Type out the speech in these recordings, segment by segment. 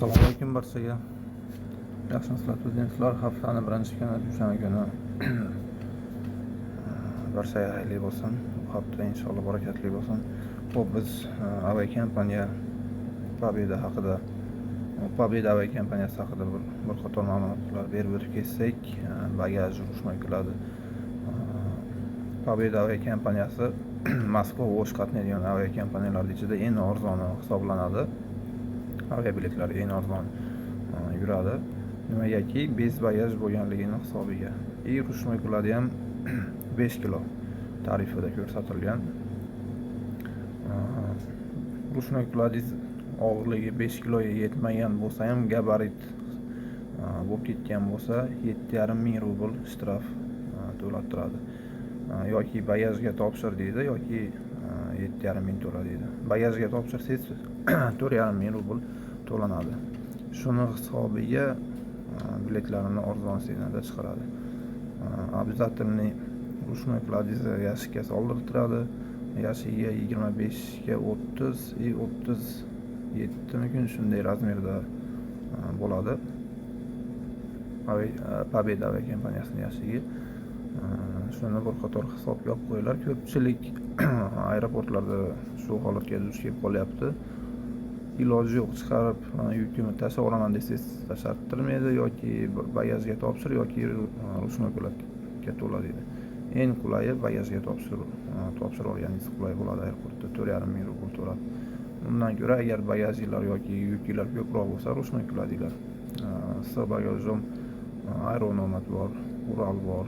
Assalomu alaykum barchaga. Yaxshimisizlar studentlar? Haftaning birinchi kuni dushanba kuni barchaga xayrli bo'lsin. Bu hafta inshaalloh barakatli bo'lsin. Xo'p, biz aviakompaniya Pobeda aviakompaniyasi haqida bir qator ma'lumotlar berib o'tib ketsak, bagaj urushmay keladi. Pobeda aviakompaniyasi Moskva va O'sh qatnaydigan aviakompaniyalar ichida eng arzoni hisoblanadi. Aviabiletlari eng arzon yuradi. Nimagaki bez bagaj bo'lganligini hisobiga. Urushmay keladi ham 5 kilo tarifida ko'rsatilgan. Urushmay keladi og'irligi 5 kiloga yetmagan bo'lsa ham gabarit bo'lib ketgan bo'lsa 7,5 ming rubl shtraf to'lattiradi. Yoki bagajga topshir deydi, yoki 7,5 ming to'la deydi. Bagajga topshirsangiz 4,5 ming rubl to'lanadi. Shuni hisobiga biletlarini arzonsigina chiqaradi. Обязательный ручной кладез yashikka soldirtiradi. Yashigiga 25 ga 30 и 37 kun shunday razmerda bo'ladi. Pobeda aviakompaniyasining yashigi. Shuni bir qator hisobga olib qo'yinglar. Ko'pchilik aeroportlarda shu holatga duch kelib qolyapti. Iloji yo'q, chiqarib yukimni tashlayveraman desangiz tashlab yoki bagajga topshir yoki ruchnoy kladga to'la deydi. Eng qulayi bagajga topshirib olganingiz qulay bo'ladi. Aeroportda 4,5 ming rubl to'lab. Undan ko'ra agar bagajlar yoki yuklar ko'proq bo'lsa ruchnoy kladinglar. S bagajom Aeronomad bor, Ural bor,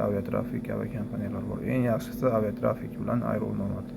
aviatrafik aviakompaniyalar bor. Eng yaxshisi aviatrafik bilan Aeronomad